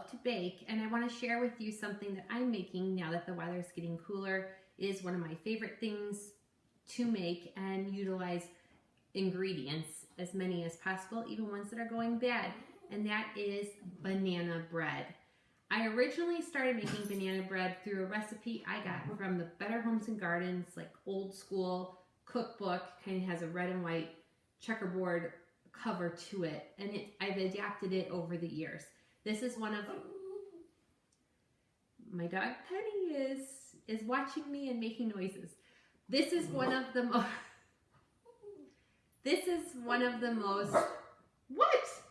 love to bake, and I want to share with you something that I'm making now that the weather is getting cooler. It is one of my favorite things to make and utilize ingredients, as many as possible, even ones that are going bad, and that is banana bread. I originally started making banana bread through a recipe I got from the Better Homes and Gardens, like old school cookbook, kind of has a red and white checkerboard cover to it, and I've adapted it over the years. This is one of my dog Penny is watching me and making noises. This is one of the most what?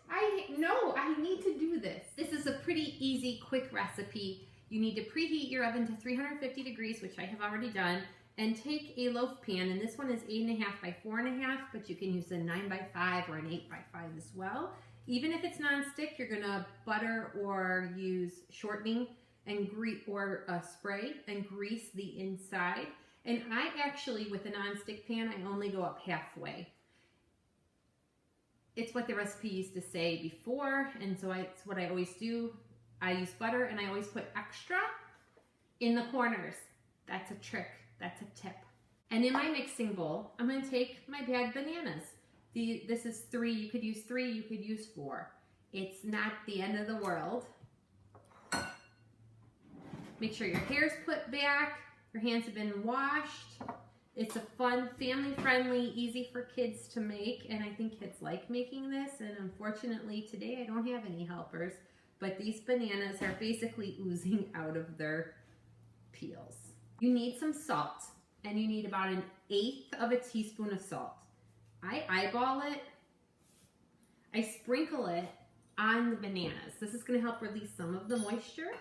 I need to do this. This is a pretty easy, quick recipe. You need to preheat your oven to 350 degrees, which I have already done, and take a loaf pan, and this one is 8.5 by 4.5, but you can use a 9 by 5 or an 8 by 5 as well. Even if it's non-stick, you're gonna butter or use shortening and or spray and grease the inside. And I actually, with a non-stick pan, I only go up halfway. It's what the recipe used to say before, and so it's what I always do. I use butter, and I always put extra in the corners. That's a trick. That's a tip. And in my mixing bowl, I'm going to take my bagged bananas. This is 3. You could use 3. You could use 4. It's not the end of the world. Make sure your hair's put back. Your hands have been washed. It's a fun, family-friendly, easy for kids to make, and I think kids like making this, and unfortunately today I don't have any helpers, but these bananas are basically oozing out of their peels. You need some salt, and you need about 1/8 of a teaspoon of salt. I eyeball it. I sprinkle it on the bananas. This is going to help release some of the moisture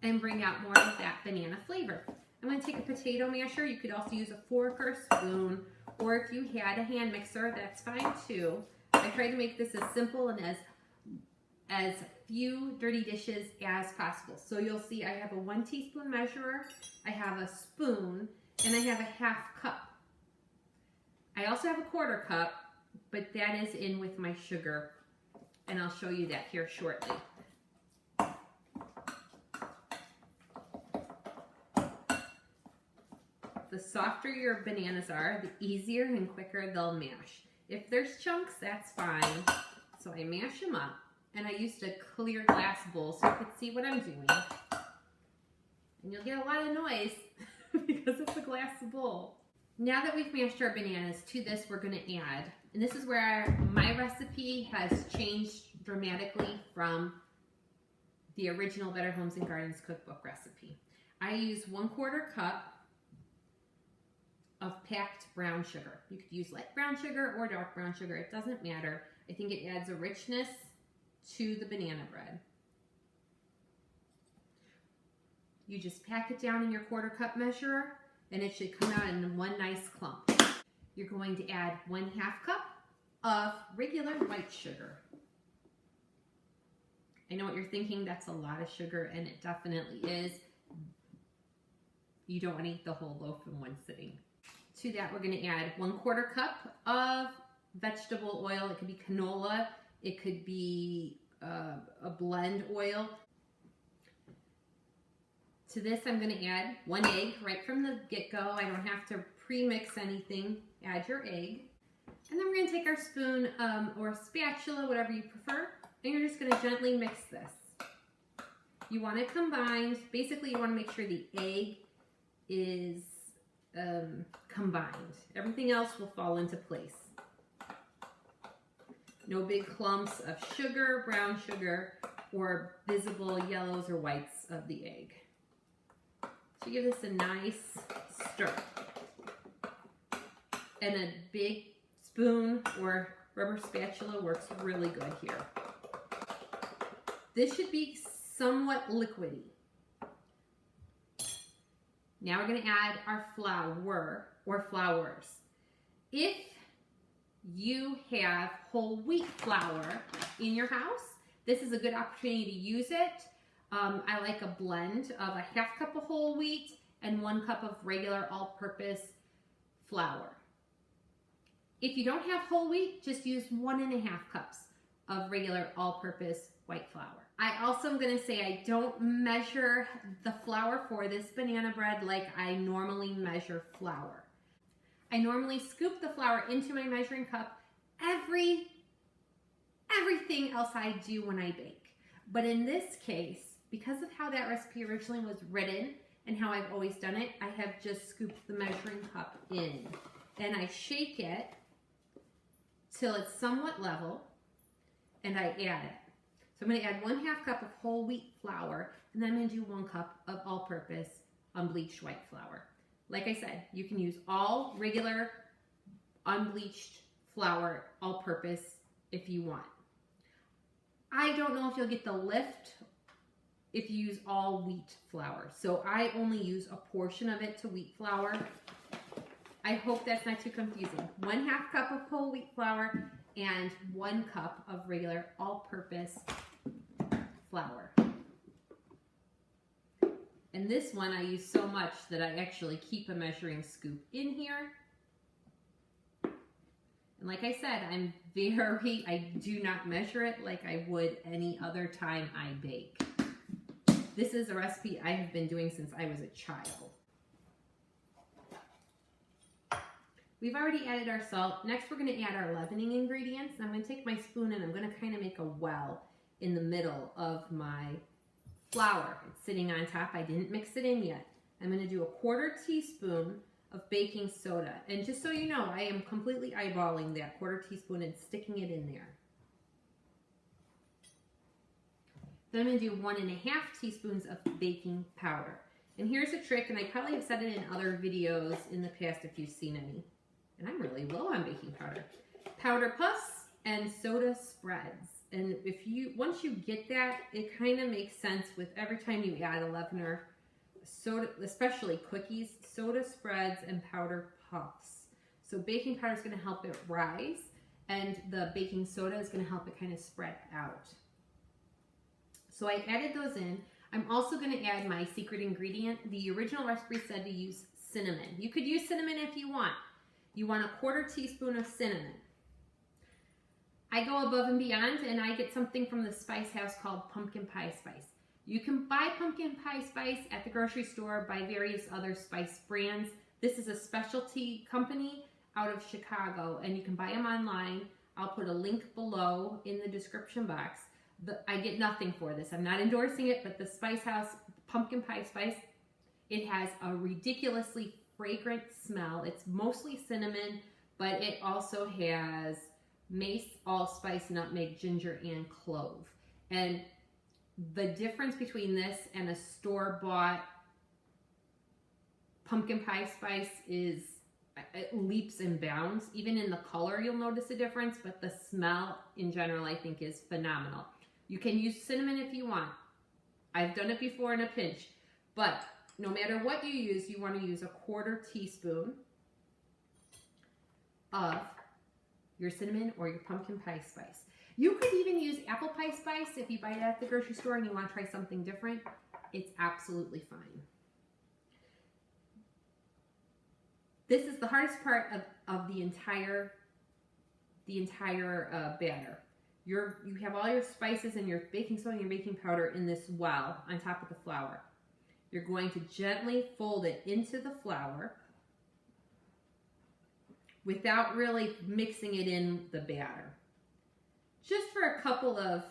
and bring out more of that banana flavor. I'm going to take a potato masher. You could also use a fork or spoon, or if you had a hand mixer, that's fine too. I try to make this as simple and as few dirty dishes as possible. So you'll see I have a 1 teaspoon measurer, I have a spoon, and I have a 1/2 cup. I also have a 1/4 cup, but that is in with my sugar, and I'll show you that here shortly. The softer your bananas are, the easier and quicker they'll mash. If there's chunks, that's fine. So I mash them up, and I used a clear glass bowl so you could see what I'm doing. And you'll get a lot of noise because it's a glass bowl. Now that we've mashed our bananas, to this we're going to add, and this is where my recipe has changed dramatically from the original Better Homes and Gardens cookbook recipe. I use 1/4 cup of packed brown sugar. You could use light brown sugar or dark brown sugar. It doesn't matter. I think it adds a richness to the banana bread. You just pack it down in your 1/4 cup measurer, and it should come out in one nice clump. You're going to add 1/2 cup of regular white sugar. I know what you're thinking, that's a lot of sugar, and it definitely is. You don't want to eat the whole loaf in one sitting. To that, we're going to add 1/4 cup of vegetable oil. It could be canola, it could be a blend oil. To this, I'm going to add 1 egg right from the get-go. I don't have to pre-mix anything. Add your egg. And then we're going to take our spoon or spatula, whatever you prefer, and you're just going to gently mix this. You want it combined. Basically, you want to make sure the egg is combined. Everything else will fall into place. No big clumps of sugar, brown sugar, or visible yellows or whites of the egg. So give this a nice stir. And a big spoon or rubber spatula works really good here. This should be somewhat liquidy. Now we're going to add our flour or flours. If you have whole wheat flour in your house, this is a good opportunity to use it. I like a blend of a 1/2 cup of whole wheat and 1 cup of regular all-purpose flour. If you don't have whole wheat, just use 1.5 cups. of regular all-purpose white flour. I also am going to say I don't measure the flour for this banana bread like I normally measure flour. I normally scoop the flour into my measuring cup everything else I do when I bake. But in this case, because of how that recipe originally was written and how I've always done it, I have just scooped the measuring cup in. And I shake it till it's somewhat level, and I add it. So I'm going to add 1/2 cup of whole wheat flour, and then I'm going to do 1 cup of all-purpose unbleached white flour. Like I said, you can use all regular unbleached flour, all-purpose, if you want. I don't know if you'll get the lift if you use all wheat flour. So I only use a portion of it to wheat flour. I hope that's not too confusing. 1/2 cup of whole wheat flour and 1 cup of regular all-purpose flour. And this one I use so much that I actually keep a measuring scoop in here. And like I said, I do not measure it like I would any other time I bake. This is a recipe I have been doing since I was a child. We've already added our salt. Next, we're going to add our leavening ingredients. I'm going to take my spoon and I'm going to kind of make a well in the middle of my flour. It's sitting on top. I didn't mix it in yet. I'm going to do a 1/4 teaspoon of baking soda. And just so you know, I am completely eyeballing that 1/4 teaspoon and sticking it in there. Then I'm going to do 1½ teaspoons of baking powder. And here's a trick, and I probably have said it in other videos in the past if you've seen any. And I'm really low on baking powder. Powder puffs and soda spreads. And once you get that, it kind of makes sense with every time you add a leavener, soda, especially cookies, soda spreads and powder puffs. So baking powder is going to help it rise, and the baking soda is going to help it kind of spread out. So I added those in. I'm also going to add my secret ingredient. The original recipe said to use cinnamon. You could use cinnamon if you want. You want a 1/4 teaspoon of cinnamon. I go above and beyond, and I get something from the spice house called pumpkin pie spice. You can buy pumpkin pie spice at the grocery store by various other spice brands. This is a specialty company out of Chicago, and you can buy them online. I'll put a link below in the description box. I get nothing for this. I'm not endorsing it, but the Spice House pumpkin pie spice, it has a ridiculously fragrant smell. It's mostly cinnamon, but it also has mace, allspice, nutmeg, ginger, and clove. And the difference between this and a store-bought pumpkin pie spice is it leaps and bounds. Even in the color, you'll notice a difference, but the smell in general, I think, is phenomenal. You can use cinnamon if you want. I've done it before in a pinch, but no matter what you use, you want to use a 1/4 teaspoon of your cinnamon or your pumpkin pie spice. You could even use apple pie spice if you buy it at the grocery store and you want to try something different. It's absolutely fine. This is the hardest part of the entire batter. You have all your spices and your baking soda and your baking powder in this well on top of the flour. You're going to gently fold it into the flour without really mixing it in the batter. Just for a couple of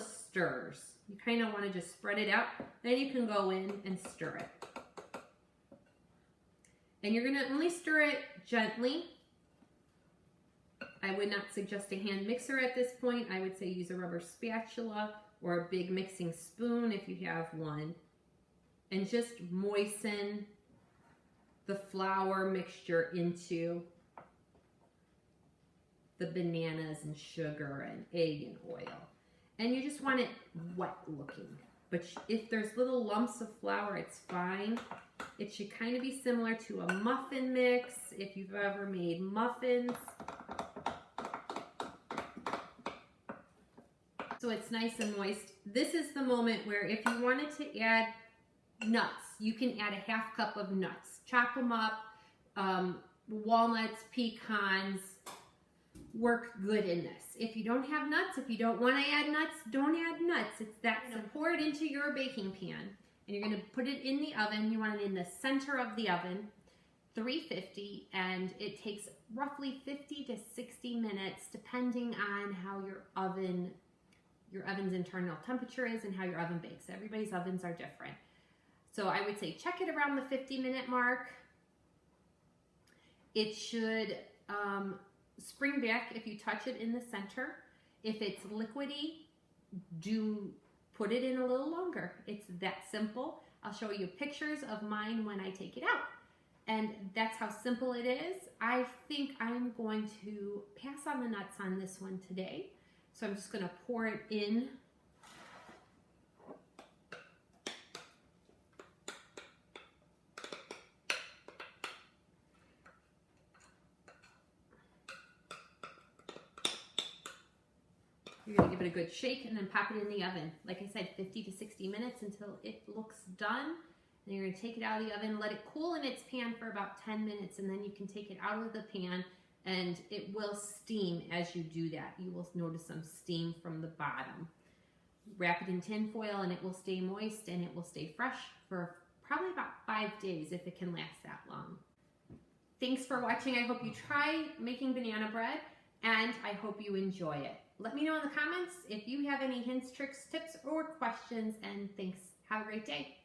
stirs. You kind of want to just spread it out. Then you can go in and stir it. And you're going to only stir it gently. I would not suggest a hand mixer at this point. I would say use a rubber spatula or a big mixing spoon if you have one. And just moisten the flour mixture into the bananas and sugar and egg and oil. And you just want it wet looking. But if there's little lumps of flour, it's fine. It should kind of be similar to a muffin mix if you've ever made muffins. So it's nice and moist. This is the moment where if you wanted to add nuts, you can add a 1/2 cup of nuts. Chop them up, walnuts, pecans, work good in this. If you don't have nuts, if you don't want to add nuts, don't add nuts. It's that simple. Pour it into your baking pan and you're going to put it in the oven. You want it in the center of the oven, 350, and it takes roughly 50 to 60 minutes depending on how your oven's internal temperature is and how your oven bakes. Everybody's ovens are different. So I would say check it around the 50-minute mark. It should spring back if you touch it in the center. If it's liquidy, do put it in a little longer. It's that simple. I'll show you pictures of mine when I take it out. And that's how simple it is. I think I'm going to pass on the nuts on this one today. So I'm just going to pour it in. You're going to give it a good shake and then pop it in the oven. Like I said, 50 to 60 minutes until it looks done. And you're going to take it out of the oven, let it cool in its pan for about 10 minutes, and then you can take it out of the pan and it will steam as you do that. You will notice some steam from the bottom. Wrap it in tin foil and it will stay moist and it will stay fresh for probably about 5 days if it can last that long. Thanks for watching. I hope you try making banana bread and I hope you enjoy it. Let me know in the comments if you have any hints, tricks, tips, or questions, and thanks. Have a great day.